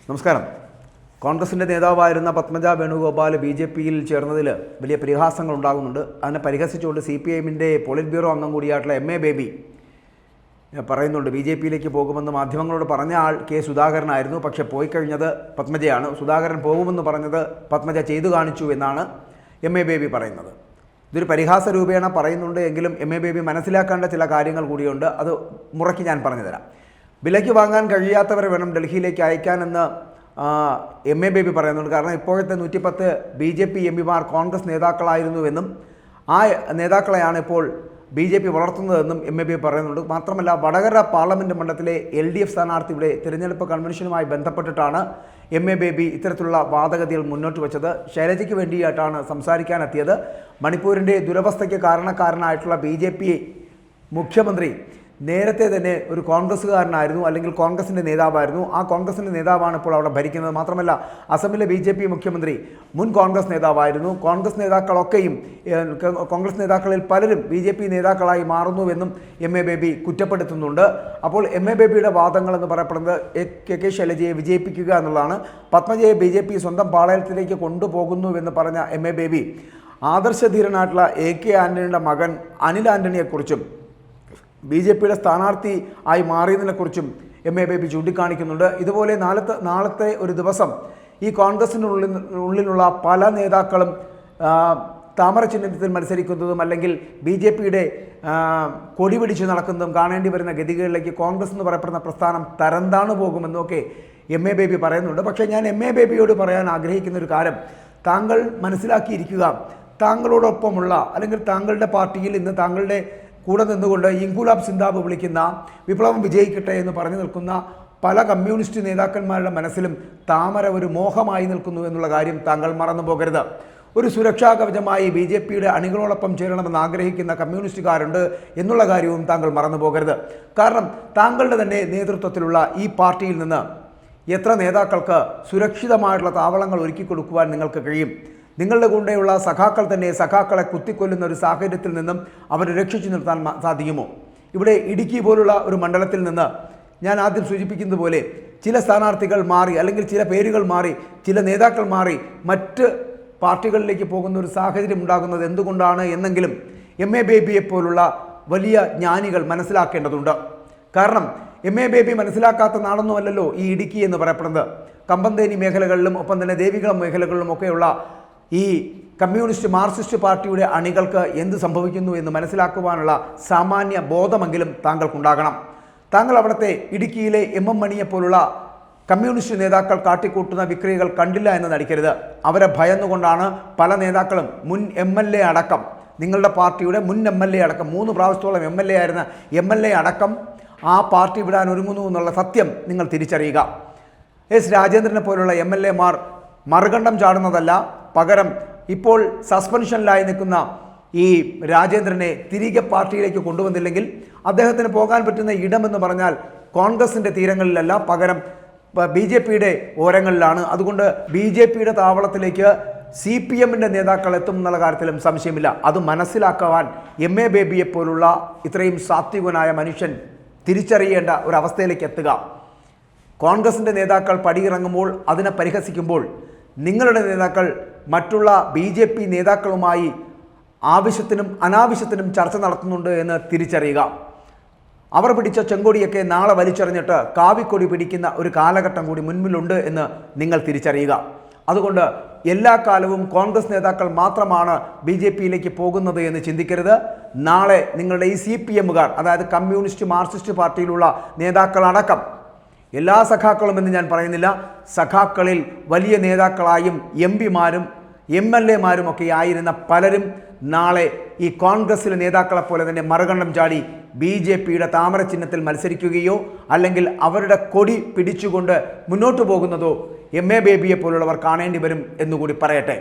നമസ്കാരം. കോൺഗ്രസിൻ്റെ നേതാവായിരുന്ന പത്മജ വേണുഗോപാൽ ബി.ജെ.പിയിൽ ചേർന്നതിൽ വലിയ പരിഹാസങ്ങൾ ഉണ്ടാകുന്നുണ്ട്. അതിനെ പരിഹസിച്ചുകൊണ്ട് CPIഎമ്മിൻ്റെ പോളിറ്റ് ബ്യൂറോ അംഗം കൂടിയായിട്ടുള്ള MA ബേബി പറയുന്നുണ്ട് ബി.ജെ.പിയിലേക്ക് പോകുമെന്ന് മാധ്യമങ്ങളോട് പറഞ്ഞ ആൾ കെ സുധാകരനായിരുന്നു. പക്ഷേ പോയി കഴിഞ്ഞത് പത്മജയാണ്. സുധാകരൻ പോകുമെന്ന് പറഞ്ഞത് പത്മജ ചെയ്തു കാണിച്ചു എന്നാണ് MA ബേബി പറയുന്നത്. ഇതൊരു പരിഹാസ രൂപേണ പറയുന്നുണ്ട് എങ്കിലും MA ബേബി മനസ്സിലാക്കേണ്ട ചില കാര്യങ്ങൾ കൂടിയുണ്ട്. അത് മുറയ്ക്ക് ഞാൻ പറഞ്ഞുതരാം. വിലയ്ക്ക് വാങ്ങാൻ കഴിയാത്തവരെ വേണം ഡൽഹിയിലേക്ക് അയക്കാനെന്ന് MA ബേബി പറയുന്നുണ്ട്. കാരണം ഇപ്പോഴത്തെ 110 BJP MPമാർ കോൺഗ്രസ് നേതാക്കളായിരുന്നുവെന്നും ആ നേതാക്കളെയാണ് ഇപ്പോൾ BJP വളർത്തുന്നതെന്നും MA ബേബി പറയുന്നുണ്ട്. മാത്രമല്ല, വടകര പാർലമെൻറ്റ് മണ്ഡലത്തിലെ LDF സ്ഥാനാർത്ഥിയുടെ തിരഞ്ഞെടുപ്പ് കൺവെൻഷനുമായി ബന്ധപ്പെട്ടിട്ടാണ് MA ബേബി ഇത്തരത്തിലുള്ള വാദഗതികൾ മുന്നോട്ട് വെച്ചത്. ശൈലജയ്ക്ക് വേണ്ടിയിട്ടാണ് സംസാരിക്കാനെത്തിയത്. മണിപ്പൂരിൻ്റെ ദുരവസ്ഥയ്ക്ക് കാരണക്കാരനായിട്ടുള്ള BJP മുഖ്യമന്ത്രി നേരത്തെ തന്നെ ഒരു കോൺഗ്രസ്സുകാരനായിരുന്നു, അല്ലെങ്കിൽ കോൺഗ്രസിൻ്റെ നേതാവായിരുന്നു. ആ കോൺഗ്രസിൻ്റെ നേതാവാണ് ഇപ്പോൾ അവിടെ ഭരിക്കുന്നത്. മാത്രമല്ല, അസമിലെ BJP മുഖ്യമന്ത്രി മുൻ കോൺഗ്രസ് നേതാവായിരുന്നു. കോൺഗ്രസ് നേതാക്കളിൽ പലരും BJP നേതാക്കളായി മാറുന്നുവെന്നും MA ബേബി കുറ്റപ്പെടുത്തുന്നുണ്ട്. അപ്പോൾ MA ബേബിയുടെ വാദങ്ങൾ എന്ന് പറയപ്പെടുന്നത് കെ ശൈലജയെ വിജയിപ്പിക്കുക എന്നുള്ളതാണ്. പത്മജയെ BJP സ്വന്തം പാളയത്തിലേക്ക് കൊണ്ടുപോകുന്നുവെന്ന് പറഞ്ഞ MA ബേബി ആദർശധീരനായിട്ടുള്ള AK ആൻ്റണിയുടെ മകൻ അനിൽ ആൻ്റണിയെക്കുറിച്ചും BJPയുടെ സ്ഥാനാർത്ഥി ആയി മാറിയതിനെക്കുറിച്ചും MA ബേബി ചൂണ്ടിക്കാണിക്കുന്നുണ്ട്. ഇതുപോലെ നാളത്തെ ഒരു ദിവസം ഈ കോൺഗ്രസിനുള്ളിലുള്ള പല നേതാക്കളും താമര ചിഹ്നത്തിൽ മത്സരിക്കുന്നതും അല്ലെങ്കിൽ BJPയുടെ കൊടി പിടിച്ച് നടക്കുന്നതും കാണേണ്ടി വരുന്ന ഗതികളിലേക്ക് കോൺഗ്രസ് എന്ന് പറയപ്പെടുന്ന പ്രസ്ഥാനം തരംതാണു പോകുമെന്നൊക്കെ MA ബേബി പറയുന്നുണ്ട്. പക്ഷേ ഞാൻ MA ബേബിയോട് പറയാൻ ആഗ്രഹിക്കുന്ന ഒരു കാര്യം, താങ്കൾ മനസ്സിലാക്കിയിരിക്കുക, താങ്കളോടൊപ്പമുള്ള അല്ലെങ്കിൽ താങ്കളുടെ പാർട്ടിയിൽ ഇന്ന് താങ്കളുടെ കൂടെ നിന്നുകൊണ്ട് ഇൻകുലാബ് സിന്ദാബ് വിളിക്കുന്ന, വിപ്ലവം വിജയിക്കട്ടെ എന്ന് പറഞ്ഞു നിൽക്കുന്ന പല കമ്മ്യൂണിസ്റ്റ് നേതാക്കന്മാരുടെ മനസ്സിലും താമര ഒരു മോഹമായി നിൽക്കുന്നു എന്നുള്ള കാര്യം താങ്കൾ മറന്നു പോകരുത്. ഒരു സുരക്ഷാ കവചമായി BJPയുടെ അണികളോടൊപ്പം ചേരണമെന്ന് ആഗ്രഹിക്കുന്ന കമ്മ്യൂണിസ്റ്റുകാരുണ്ട് എന്നുള്ള കാര്യവും താങ്കൾ മറന്നു പോകരുത്. കാരണം താങ്കളുടെ തന്നെ നേതൃത്വത്തിലുള്ള ഈ പാർട്ടിയിൽ നിന്ന് എത്ര നേതാക്കൾക്ക് സുരക്ഷിതമായിട്ടുള്ള താവളങ്ങൾ ഒരുക്കി കൊടുക്കുവാൻ നിങ്ങൾക്ക് കഴിയും? നിങ്ങളുടെ കൂടെയുള്ള സഖാക്കൾ തന്നെ സഖാക്കളെ കുത്തിക്കൊല്ലുന്ന ഒരു സാഹചര്യത്തിൽ നിന്നും അവരെ രക്ഷിച്ചു നിർത്താൻ സാധിക്കുമോ? ഇവിടെ ഇടുക്കി പോലുള്ള ഒരു മണ്ഡലത്തിൽ നിന്ന് ഞാൻ ആദ്യം സൂചിപ്പിക്കുന്നത് പോലെ ചില സ്ഥാനാർത്ഥികൾ മാറി, അല്ലെങ്കിൽ ചില പേരുകൾ മാറി, ചില നേതാക്കൾ മാറി മറ്റ് പാർട്ടികളിലേക്ക് പോകുന്ന ഒരു സാഹചര്യം ഉണ്ടാകുന്നത് എന്തുകൊണ്ടാണ് എന്നെങ്കിലും MA ബേബിയെ പോലുള്ള വലിയ ജ്ഞാനികൾ മനസ്സിലാക്കേണ്ടതുണ്ട്. കാരണം MA ബേബി മനസ്സിലാക്കാത്ത നാടൊന്നുമല്ലല്ലോ ഈ ഇടുക്കി എന്ന് പറയപ്പെടുന്നത്. കമ്പന്തേനി മേഖലകളിലും ഒപ്പം തന്നെ ദേവികുളം മേഖലകളിലും ഒക്കെയുള്ള ഈ കമ്മ്യൂണിസ്റ്റ് മാർക്സിസ്റ്റ് പാർട്ടിയുടെ അണികൾക്ക് എന്ത് സംഭവിക്കുന്നു എന്ന് മനസ്സിലാക്കുവാനുള്ള സാമാന്യ ബോധമെങ്കിലും താങ്കൾക്കുണ്ടാകണം. താങ്കൾ അവിടുത്തെ ഇടുക്കിയിലെ MM മണിയെപ്പോലുള്ള കമ്മ്യൂണിസ്റ്റ് നേതാക്കൾ കാട്ടിക്കൂട്ടുന്ന വിക്രിയകൾ കണ്ടില്ല എന്ന് നടിക്കരുത്. അവരെ ഭയന്നുകൊണ്ടാണ് പല നേതാക്കളും, മുൻ MLA അടക്കം, നിങ്ങളുടെ പാർട്ടിയുടെ മുൻ MLA അടക്കം, 3 പ്രാവശ്യത്തോളം MLA ആയിരുന്ന MLA അടക്കം ആ പാർട്ടി വിടാൻ ഒരുങ്ങുന്നു എന്നുള്ള സത്യം നിങ്ങൾ തിരിച്ചറിയുക. S രാജേന്ദ്രനെ പോലുള്ള MLAമാർ മറുകണ്ഠം ചാടുന്നതല്ല, പകരം ഇപ്പോൾ സസ്പെൻഷനിലായി നിൽക്കുന്ന ഈ രാജേന്ദ്രനെ തിരികെ പാർട്ടിയിലേക്ക് കൊണ്ടുവന്നില്ലെങ്കിൽ അദ്ദേഹത്തിന് പോകാൻ പറ്റുന്ന ഇടമെന്ന് പറഞ്ഞാൽ കോൺഗ്രസിൻ്റെ തീരങ്ങളിലല്ല, പകരം BJPയുടെ ഓരങ്ങളിലാണ്. അതുകൊണ്ട് BJPയുടെ താവളത്തിലേക്ക് CPMൻ്റെ നേതാക്കൾ എത്തും എന്നുള്ള കാര്യത്തിലും സംശയമില്ല. അത് മനസ്സിലാക്കുവാൻ MA ബേബിയെ പോലുള്ള ഇത്രയും സാത്വികനായ മനുഷ്യൻ തിരിച്ചറിയേണ്ട ഒരവസ്ഥയിലേക്ക് എത്തുക. കോൺഗ്രസിൻ്റെ നേതാക്കൾ പടിയിറങ്ങുമ്പോൾ അതിനെ പരിഹസിക്കുമ്പോൾ നിങ്ങളുടെ നേതാക്കൾ മറ്റുള്ള BJP നേതാക്കളുമായി ആവശ്യത്തിനും അനാവശ്യത്തിനും ചർച്ച നടത്തുന്നുണ്ട് എന്ന് തിരിച്ചറിയുക. അവർ പിടിച്ച ചെങ്കൊടിയൊക്കെ നാളെ വലിച്ചെറിഞ്ഞിട്ട് കാവിക്കൊടി പിടിക്കുന്ന ഒരു കാലഘട്ടം കൂടി മുൻപിലുണ്ട് എന്ന് നിങ്ങൾ തിരിച്ചറിയുക. അതുകൊണ്ട് എല്ലാ കാലവും കോൺഗ്രസ് നേതാക്കൾ മാത്രമാണ് BJPയിലേക്ക് പോകുന്നത് എന്ന് ചിന്തിക്കരുത്. നാളെ നിങ്ങളുടെ ഈ CPMകാർ, അതായത് കമ്മ്യൂണിസ്റ്റ് മാർക്സിസ്റ്റ് പാർട്ടിയിലുള്ള നേതാക്കളടക്കം, എല്ലാ സഖാക്കളും എന്ന് ഞാൻ പറയുന്നില്ല, സഖാക്കളിൽ വലിയ നേതാക്കളായും MPമാരും MLAമാരും ഒക്കെ ആയിരുന്ന പലരും നാളെ ഈ കോൺഗ്രസിലെ നേതാക്കളെ പോലെ തന്നെ മറുകണ്ഠം ചാടി BJPയുടെ താമര ചിഹ്നത്തിൽ മത്സരിക്കുകയോ അല്ലെങ്കിൽ അവരുടെ കൊടി പിടിച്ചുകൊണ്ട് മുന്നോട്ട് പോകുന്നതോ MA ബേബിയെ പോലുള്ളവർ കാണേണ്ടി വരും എന്നുകൂടി പറയട്ടെ.